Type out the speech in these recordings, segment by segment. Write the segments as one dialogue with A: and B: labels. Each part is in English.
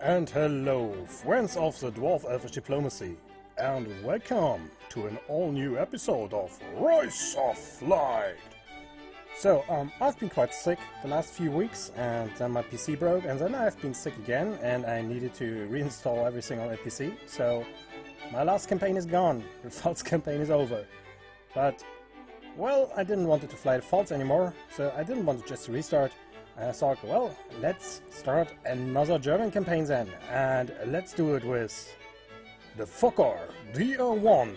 A: And hello, friends of the Dwarf-Elvish diplomacy, and welcome to an all-new episode of Rise of Flight. So, I've been quite sick the last few weeks, and then my PC broke, and then I've been sick again, and I needed to reinstall everything on my PC. So, my last campaign is gone, the False campaign is over. But, well, I didn't want it to fly the False anymore, so I didn't want to just restart. I thought, well, let's start another German campaign then, and let's do it with the Fokker DR1,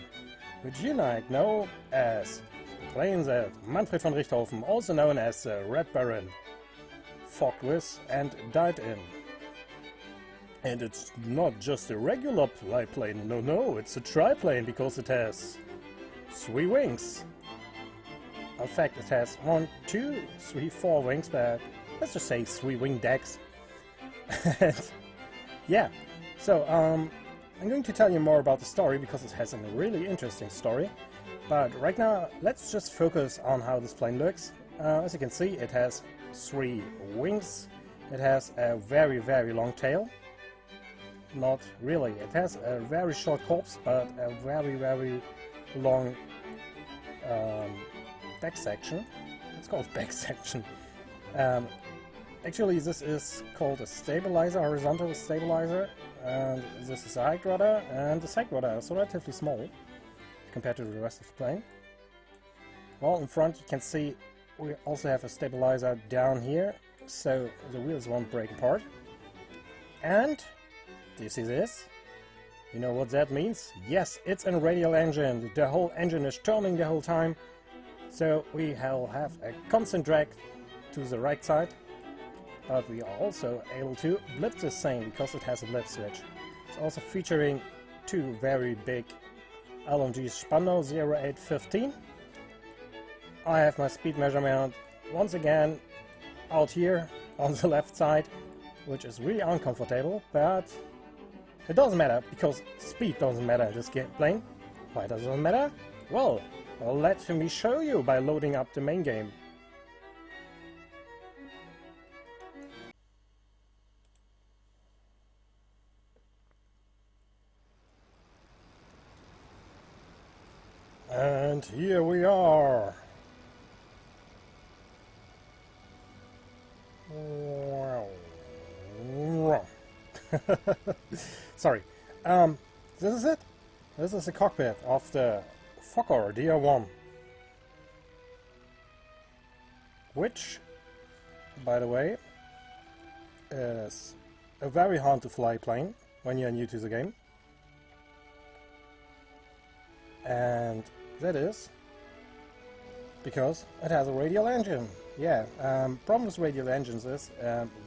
A: which you might know as the plane that Manfred von Richthofen, also known as the Red Baron, fought with and died in. And it's not just a regular plane, no, it's a triplane because it has 3 wings. In fact, it has 1, 2, 3, 4 wings, but let's just say 3 wing decks. Yeah, so I'm going to tell you more about the story because it has a really interesting story. But right now, let's just focus on how this plane looks. As you can see, it has 3 wings. It has a very, very long tail. Not really. It has a very short corpse, but a very, very long back section. It's called back section. Actually, this is called a stabilizer, horizontal stabilizer, and this is a height rudder, and the side rudder is relatively small compared to the rest of the plane. Well, in front you can see we also have a stabilizer down here, so the wheels won't break apart. And do you see this? You know what that means? Yes, it's a radial engine. The whole engine is turning the whole time, so we will have a constant drag to the right side. But we are also able to blip the same because it has a blip switch. It's also featuring 2 very big LMG Spandau 0815. I have my speed measurement once again out here on the left side, which is really uncomfortable, but it doesn't matter because speed doesn't matter in this plane. Why does it matter? Well, let me show you by loading up the main game. And here we are. Sorry. This is it. This is the cockpit of the Fokker DR1, which, by the way, is a very hard to fly plane when you're new to the game. And that is because it has a radial engine. Yeah, problem with radial engines is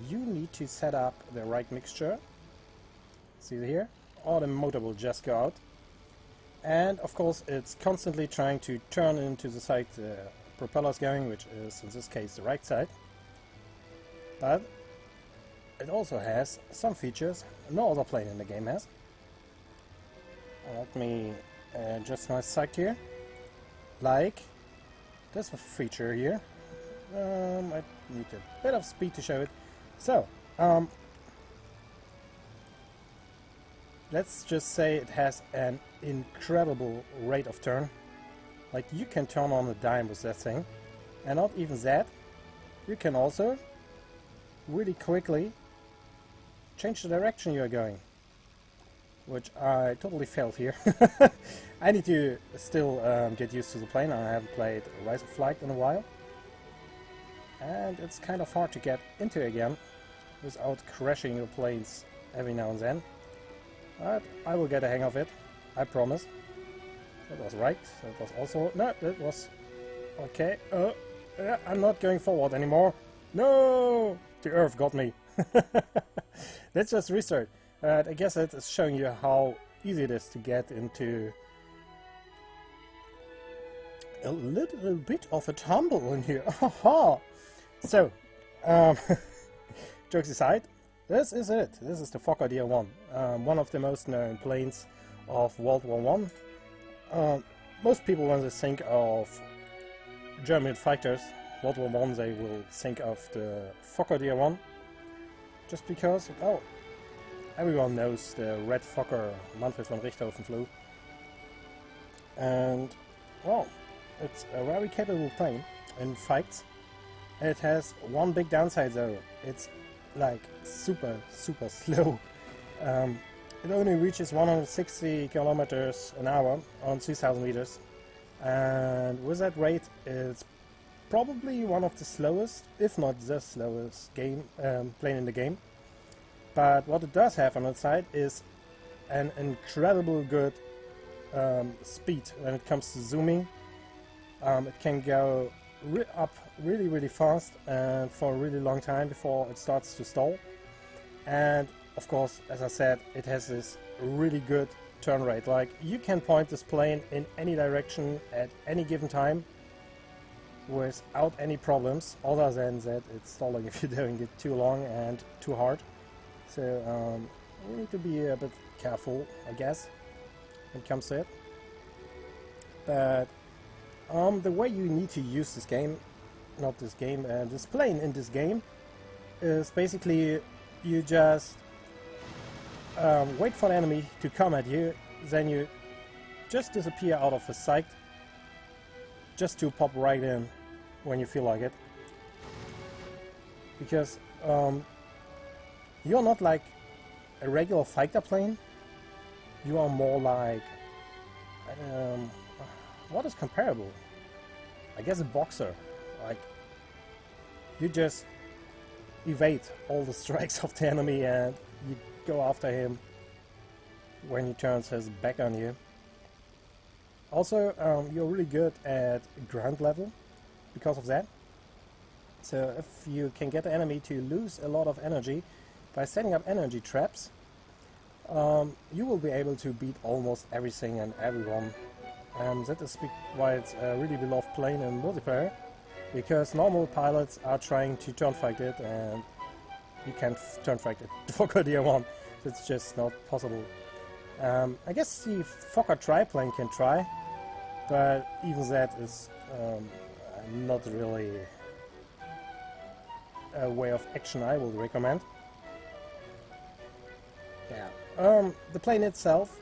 A: you need to set up the right mixture. See here? Or the motor will just go out. And of course it's constantly trying to turn into the side the propeller's going, which is in this case the right side. But it also has some features no other plane in the game has. Let me adjust my sight here. Like this feature here. I need a bit of speed to show it. So, let's just say it has an incredible rate of turn. Like you can turn on a dime with that thing. And not even that, you can also really quickly change the direction you're going. Which I totally failed here. I need to still get used to the plane. I haven't played Rise of Flight in a while. And it's kind of hard to get into again without crashing the planes every now and then. But I will get a hang of it, I promise. That was right. That was also... No, that was... Okay. I'm not going forward anymore. No! The Earth got me. Let's just restart. I guess it is showing you how easy it is to get into a little bit of a tumble in here. So, jokes aside, this is it. This is the Fokker DR1, one of the most known planes of World War I. Most people, when they think of German fighters, World War I, they will think of the Fokker DR1, just because, oh, everyone knows the red Fokker Manfred von Richthofen flew. And, well, it's a very capable plane in fights. It has one big downside though. It's like super slow. It only reaches 160 kilometers an hour on 2000 meters. And with that rate, it's probably one of the slowest, if not the slowest plane in the game. But what it does have on its side is an incredible good speed when it comes to zooming. It can go up really fast and for a really long time before it starts to stall. And of course, as I said, it has this really good turn rate. Like, you can point this plane in any direction at any given time without any problems, other than that it's stalling if you're doing it too long and too hard. So you need to be a bit careful, I guess, when it comes to it. But the way you need to use this game, not this game, this plane in this game, is basically you just wait for the enemy to come at you, then you just disappear out of his sight, just to pop right in when you feel like it. Because you're not like a regular fighter plane, you are more like, what is comparable? I guess a boxer. Like, you just evade all the strikes of the enemy and you go after him when he turns his back on you. Also, you're really good at ground level because of that. So if you can get the enemy to lose a lot of energy by setting up energy traps, you will be able to beat almost everything and everyone. That is why it's a really beloved plane in multiplayer, because normal pilots are trying to turn fight it and you can't turn fight it. Fokker DR1, that's just not possible. I guess the Fokker triplane can try, but even that is not really a way of action I would recommend. Yeah, the plane itself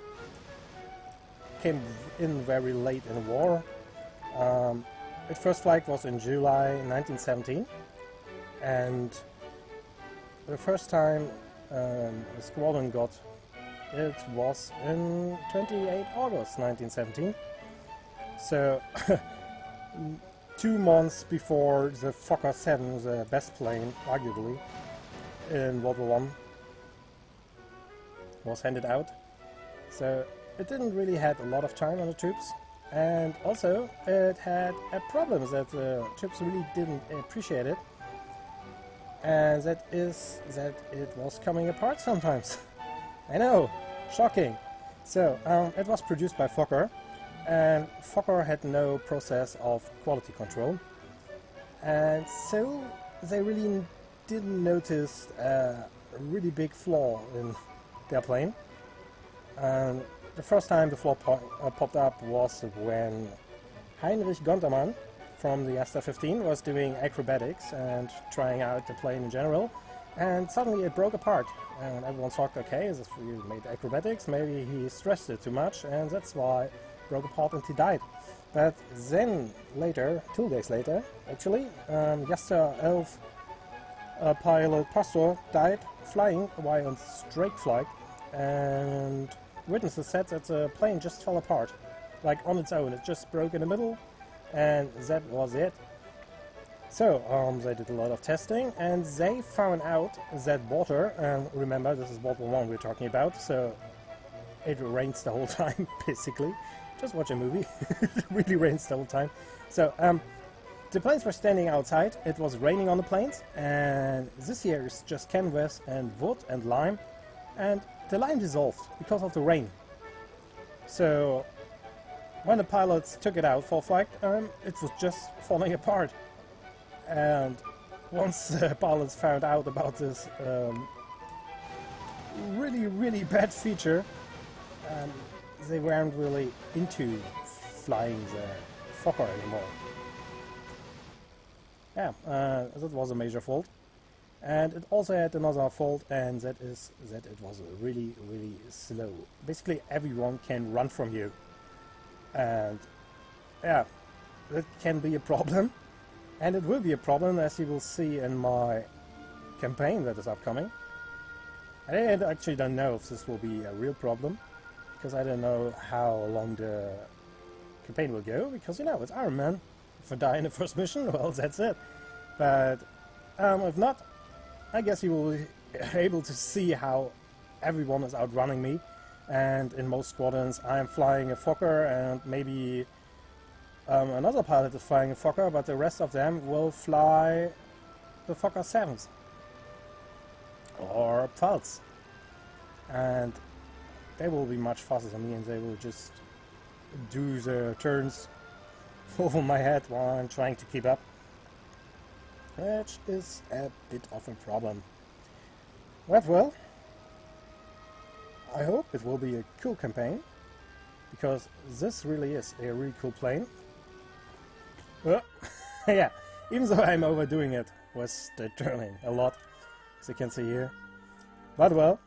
A: came in very late in the war. Its first flight was in July 1917, and the first time a squadron got it was in 28 August 1917. So 2 months before the Fokker 7, the best plane, arguably, in World War I, was handed out. So it didn't really have a lot of time on the troops, and also it had a problem that the troops really didn't appreciate it, and that is that it was coming apart sometimes. I know, shocking. So it was produced by Fokker, and Fokker had no process of quality control, and so they really didn't notice a really big flaw in their plane. And the first time the flaw popped up was when Heinrich Gontermann from the SR-15 was doing acrobatics and trying out the plane in general, and suddenly it broke apart. And everyone thought, okay, this you made acrobatics, maybe he stressed it too much, and that's why it broke apart and he died. But then later, 2 days later, actually, Dwarf-Elvish pilot Pastor died flying while on straight flight, and witnesses said that the plane just fell apart, like on its own. It just broke in the middle, and that was it. So they did a lot of testing, and they found out that water, and remember this is World War I we're talking about, so it rains the whole time basically. Just watch a movie. It really rains the whole time. So the planes were standing outside, it was raining on the planes, and this here is just canvas and wood and lime, and the lime dissolved because of the rain. So when the pilots took it out for flight, it was just falling apart. And once the pilots found out about this really bad feature, they weren't really into flying the Fokker anymore. Yeah, that was a major fault. And it also had another fault, and that is that it was really, really slow. Basically everyone can run from you. And yeah, that can be a problem. And it will be a problem, as you will see in my campaign that is upcoming. I actually don't know if this will be a real problem, because I don't know how long the campaign will go, because you know, it's Iron Man. If I die in the first mission, well, that's it. But if not, I guess you will be able to see how everyone is outrunning me. And in most squadrons I am flying a Fokker, and maybe another pilot is flying a Fokker, but the rest of them will fly the Fokker 7s or Pfalz. And they will be much faster than me, and they will just do the turns over my head while I'm trying to keep up, which is a bit of a problem. But well, I hope it will be a cool campaign, because this really is a really cool plane. Yeah, even though I'm overdoing it with the turning a lot, as you can see here. But well,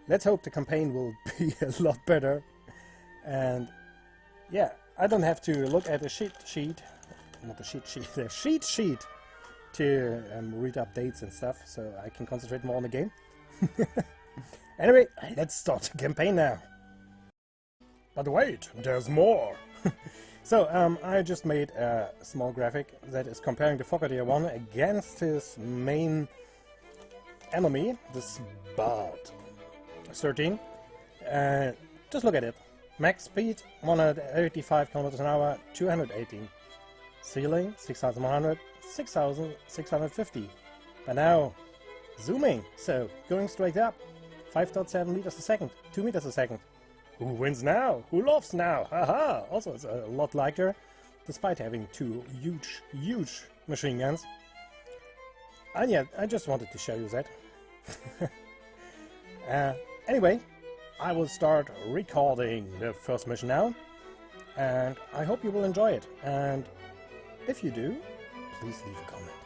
A: let's hope the campaign will be a lot better. And yeah, I don't have to look at the cheat sheet to read updates and stuff, so I can concentrate more on the game. Anyway, let's start the campaign now. But wait, there's more! So, I just made a small graphic that is comparing the Fokker DR1 against his main enemy, this Dwarf-Elvish 13. Just look at it. Max speed 185 km an hour, 218. Ceiling 6100, 6650. But now, zooming, so going straight up, 5.7 meters a second, 2 meters a second. Who wins now? Who laughs now? Haha! Also, it's a lot lighter, despite having two huge machine guns. And yeah, I just wanted to show you that. Anyway, I will start recording the first mission now, and I hope you will enjoy it. And if you do, please leave a comment.